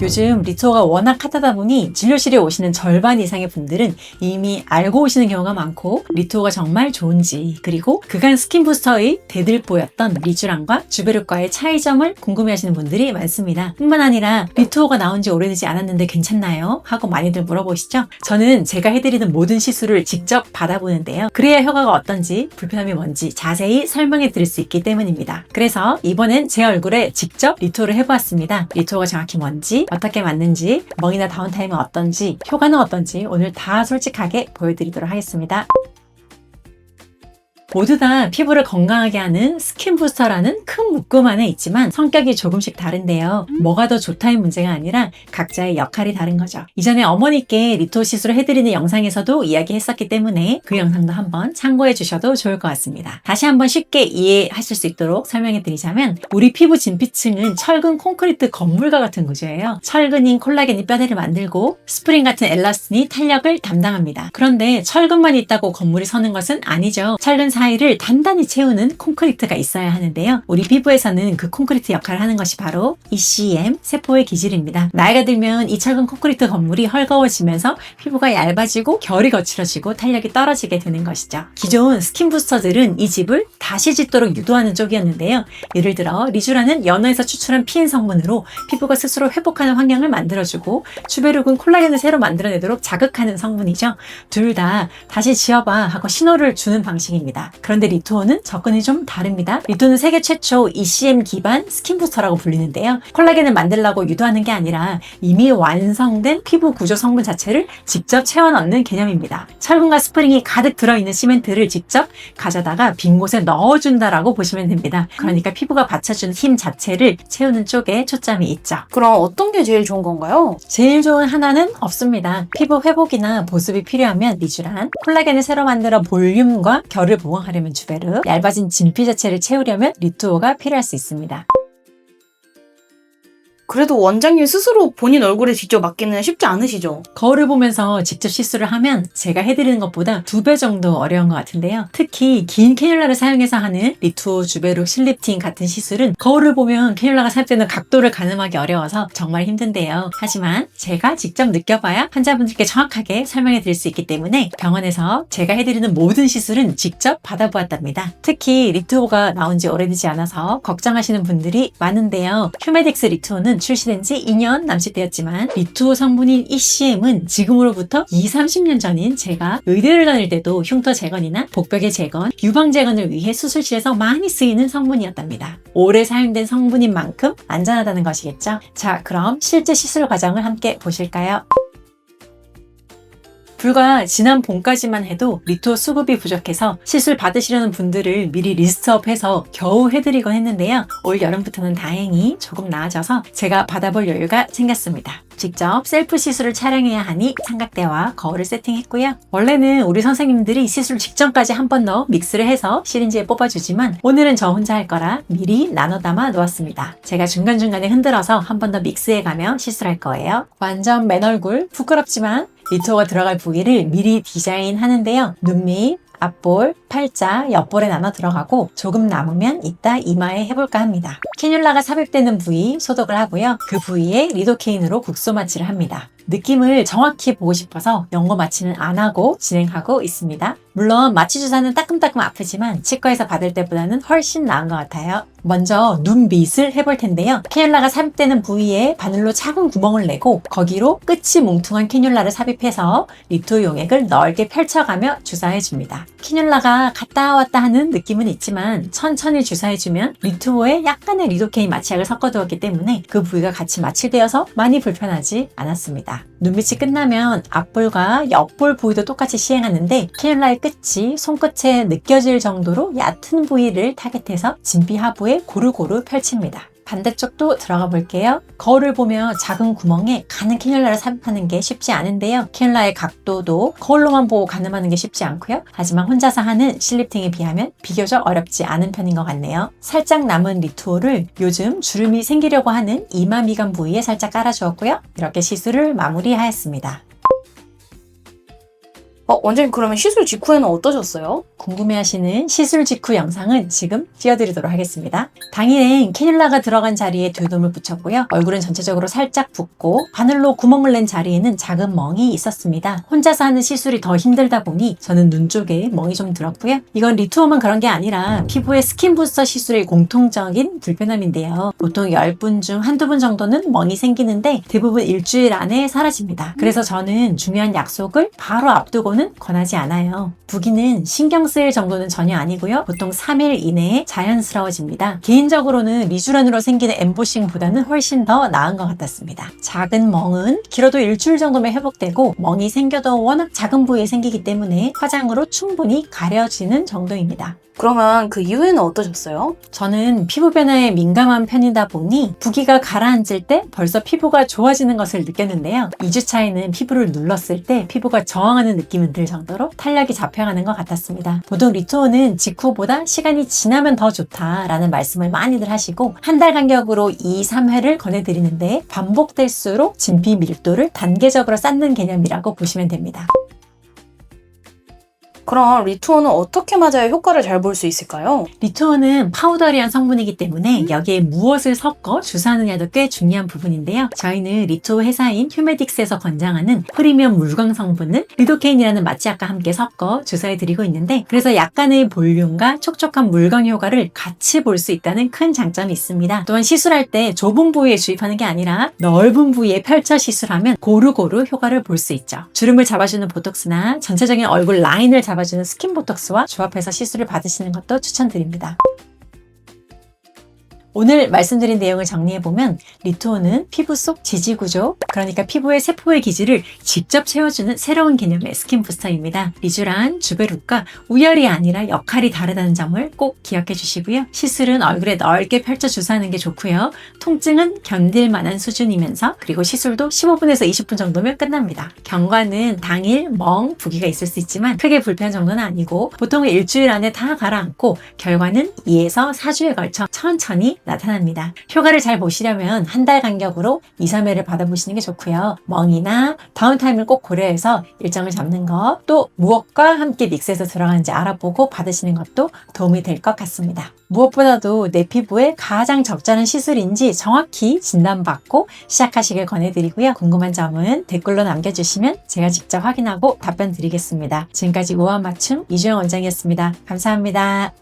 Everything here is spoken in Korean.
요즘 리투어가 워낙 핫하다 보니 진료실에 오시는 절반 이상의 분들은 이미 알고 오시는 경우가 많고 리투어가 정말 좋은지, 그리고 그간 스킨 부스터의 대들보였던 리쥬란과 주베르과의 차이점을 궁금해하시는 분들이 많습니다. 뿐만 아니라 리투어가 나온 지 오래되지 않았는데 괜찮나요? 하고 많이들 물어보시죠? 저는 제가 해드리는 모든 시술을 직접 받아보는데요. 그래야 효과가 어떤지, 불편함이 뭔지 자세히 설명해 드릴 수 있기 때문입니다. 그래서 이번엔 제 얼굴에 직접 리투어를 해보았습니다. 리투어가 정확히 뭔지, 어떻게 맞는지, 멍이나 다운타임은 어떤지, 효과는 어떤지 오늘 다 솔직하게 보여드리도록 하겠습니다. 모두 다 피부를 건강하게 하는 스킨 부스터라는 큰 묶음 안에 있지만 성격이 조금씩 다른데요. 뭐가 더 좋다의 문제가 아니라 각자의 역할이 다른 거죠. 이전에 어머니께 리투어 시술을 해드리는 영상에서도 이야기했었기 때문에 그 영상도 한번 참고해 주셔도 좋을 것 같습니다. 다시 한번 쉽게 이해하실 수 있도록 설명해 드리자면, 우리 피부 진피층은 철근 콘크리트 건물과 같은 구조예요. 철근인 콜라겐이 뼈대를 만들고 스프링 같은 엘라스틴이 탄력을 담당합니다. 그런데 철근만 있다고 건물이 서는 것은 아니죠. 철근 사이를 단단히 채우는 콘크리트가 있어야 하는데요. 우리 피부에서는 그 콘크리트 역할을 하는 것이 바로 ECM, 세포의 기질입니다. 나이가 들면 이 철근 콘크리트 건물이 헐거워지면서 피부가 얇아지고 결이 거칠어지고 탄력이 떨어지게 되는 것이죠. 기존 스킨 부스터들은 이 집을 다시 짓도록 유도하는 쪽이었는데요. 예를 들어 리쥬란은 연어에서 추출한 피인 성분으로 피부가 스스로 회복하는 환경을 만들어주고, 주베룩은 콜라겐을 새로 만들어내도록 자극하는 성분이죠. 둘 다 다시 지어봐 하고 신호를 주는 방식입니다. 그런데 리투어는 접근이 좀 다릅니다. 리투어는 세계 최초 ECM 기반 스킨 부스터라고 불리는데요. 콜라겐을 만들려고 유도하는 게 아니라 이미 완성된 피부 구조 성분 자체를 직접 채워 넣는 개념입니다. 철근과 스프링이 가득 들어있는 시멘트를 직접 가져다가 빈 곳에 넣어준다라고 보시면 됩니다. 그러니까 피부가 받쳐주는 힘 자체를 채우는 쪽에 초점이 있죠. 그럼 어떤 게 제일 좋은 건가요? 제일 좋은 하나는 없습니다. 피부 회복이나 보습이 필요하면 리쥬란, 콜라겐을 새로 만들어 볼륨과 결을 보강하려면 주베르, 얇아진 진피 자체를 채우려면 리투어가 필요할 수 있습니다. 그래도 원장님 스스로 본인 얼굴에 직접 맞기는 쉽지 않으시죠? 거울을 보면서 직접 시술을 하면 제가 해드리는 것보다 2배 정도 어려운 것 같은데요. 특히 긴 캐뉼라를 사용해서 하는 리투어, 주베룩, 실리프팅 같은 시술은 거울을 보면 캐뉼라가 삽입되는 각도를 가늠하기 어려워서 정말 힘든데요. 하지만 제가 직접 느껴봐야 환자분들께 정확하게 설명해 드릴 수 있기 때문에 병원에서 제가 해드리는 모든 시술은 직접 받아보았답니다. 특히 리투어가 나온 지 오래되지 않아서 걱정하시는 분들이 많은데요. 휴메덱스 리투어는 출시된 지 2년 남짓되었지만 리투어 성분인 ECM은 지금으로부터 20-30년 전인 제가 의대를 다닐 때도 흉터 재건이나 복벽의 재건, 유방 재건을 위해 수술실에서 많이 쓰이는 성분이었답니다. 오래 사용된 성분인 만큼 안전하다는 것이겠죠. 자, 그럼 실제 시술 과정을 함께 보실까요? 불과 지난 봄까지만 해도 리투어 수급이 부족해서 시술 받으시려는 분들을 미리 리스트업해서 겨우 해드리곤 했는데요. 올 여름부터는 다행히 조금 나아져서 제가 받아볼 여유가 생겼습니다. 직접 셀프 시술을 촬영해야 하니 삼각대와 거울을 세팅했고요. 원래는 우리 선생님들이 시술 직전까지 한 번 더 믹스를 해서 시린지에 뽑아주지만 오늘은 저 혼자 할 거라 미리 나눠 담아 놓았습니다. 제가 중간중간에 흔들어서 한 번 더 믹스해가며 시술할 거예요. 완전 맨 얼굴, 부끄럽지만 리투어가 들어갈 부위를 미리 디자인하는데요. 눈밑, 앞볼, 팔자, 옆볼에 나눠 들어가고 조금 남으면 이따 이마에 해볼까 합니다. 캐뉼라가 삽입되는 부위 소독을 하고요. 그 부위에 리도케인으로 국소 마취를 합니다. 느낌을 정확히 보고 싶어서 연고 마취는 안 하고 진행하고 있습니다. 물론 마취 주사는 따끔따끔 아프지만 치과에서 받을 때보다는 훨씬 나은 것 같아요. 먼저 눈 밑을 해볼 텐데요. 캐뉼라가 삽입되는 부위에 바늘로 작은 구멍을 내고 거기로 끝이 뭉퉁한 캐뉼라를 삽입해서 리투어 용액을 넓게 펼쳐가며 주사해줍니다. 캐뉼라가 갔다 왔다 하는 느낌은 있지만 천천히 주사해주면 리투어에 약간의 리도케인 마취약을 섞어두었기 때문에 그 부위가 같이 마취되어서 많이 불편하지 않았습니다. 눈밑이 끝나면 앞볼과 옆볼 부위도 똑같이 시행하는데 캐뉼라의 끝이 손끝에 느껴질 정도로 얕은 부위를 타겟해서 진피 하부에 고루고루 펼칩니다. 반대쪽도 들어가 볼게요. 거울을 보며 작은 구멍에 가는 캐뉼라를 삽입하는 게 쉽지 않은데요. 캐뉼라의 각도도 거울로만 보고 가늠하는 게 쉽지 않고요. 하지만 혼자서 하는 실리프팅에 비하면 비교적 어렵지 않은 편인 것 같네요. 살짝 남은 리투어를 요즘 주름이 생기려고 하는 이마 미간 부위에 살짝 깔아주었고요. 이렇게 시술을 마무리하였습니다. 원장님 그러면 시술 직후에는 어떠셨어요? 궁금해하시는 시술 직후 영상은 지금 띄워드리도록 하겠습니다. 당일엔 캐뉼라가 들어간 자리에 듀돔을 붙였고요. 얼굴은 전체적으로 살짝 붓고 바늘로 구멍을 낸 자리에는 작은 멍이 있었습니다. 혼자서 하는 시술이 더 힘들다 보니 저는 눈 쪽에 멍이 좀 들었고요. 이건 리투어만 그런 게 아니라 피부의 스킨 부스터 시술의 공통적인 불편함인데요. 보통 10분 중 한두 분 정도는 멍이 생기는데 대부분 일주일 안에 사라집니다. 그래서 저는 중요한 약속을 바로 앞두고는 권하지 않아요. 부기는 신경 쓰일 정도는 전혀 아니고요. 보통 3일 이내에 자연스러워집니다. 개인적으로는 미주란으로 생기는 엠보싱보다는 훨씬 더 나은 것 같았습니다. 작은 멍은 길어도 일주일 정도면 회복되고 멍이 생겨도 워낙 작은 부위에 생기기 때문에 화장으로 충분히 가려지는 정도입니다. 그러면 그 이후에는 어떠셨어요? 저는 피부 변화에 민감한 편이다 보니 부기가 가라앉을 때 벌써 피부가 좋아지는 것을 느꼈는데요. 2주 차에는 피부를 눌렀을 때 피부가 저항하는 느낌이 들 정도로 탄력이 잡혀가는 것 같았습니다. 보통 리투어는 직후보다 시간이 지나면 더 좋다라는 말씀을 많이들 하시고 한 달 간격으로 2, 3회를 권해드리는데 반복될수록 진피 밀도를 단계적으로 쌓는 개념이라고 보시면 됩니다. 그럼 리투어는 어떻게 맞아야 효과를 잘 볼 수 있을까요? 리투어는 파우더리한 성분이기 때문에 여기에 무엇을 섞어 주사하느냐도 꽤 중요한 부분인데요. 저희는 리투어 회사인 휴메딕스에서 권장하는 프리미엄 물광 성분을 리도케인이라는 마취약과 함께 섞어 주사해드리고 있는데 그래서 약간의 볼륨과 촉촉한 물광 효과를 같이 볼 수 있다는 큰 장점이 있습니다. 또한 시술할 때 좁은 부위에 주입하는 게 아니라 넓은 부위에 펼쳐 시술하면 고루고루 효과를 볼 수 있죠. 주름을 잡아주는 보톡스나 전체적인 얼굴 라인을 잡아주는 스킨 보톡스와 조합해서 시술을 받으시는 것도 추천드립니다. 오늘 말씀드린 내용을 정리해보면 리투어는 피부 속 지지구조, 그러니까 피부의 세포의 기질을 직접 채워주는 새로운 개념의 스킨 부스터입니다. 리쥬란, 주베룩과 우열이 아니라 역할이 다르다는 점을 꼭 기억해 주시고요. 시술은 얼굴에 넓게 펼쳐 주사하는 게 좋고요. 통증은 견딜 만한 수준이면서 그리고 시술도 15분에서 20분 정도면 끝납니다. 경과는 당일 멍, 부기가 있을 수 있지만 크게 불편 정도는 아니고 보통 일주일 안에 다 가라앉고 결과는 2에서 4주에 걸쳐 천천히 나타납니다. 효과를 잘 보시려면 한 달 간격으로 2, 3회를 받아보시는 게 좋고요. 멍이나 다운타임을 꼭 고려해서 일정을 잡는 것, 또 무엇과 함께 믹스해서 들어가는지 알아보고 받으시는 것도 도움이 될 것 같습니다. 무엇보다도 내 피부에 가장 적절한 시술인지 정확히 진단받고 시작하시길 권해드리고요. 궁금한 점은 댓글로 남겨주시면 제가 직접 확인하고 답변 드리겠습니다. 지금까지 우아한 맞춤 이주영 원장이었습니다. 감사합니다.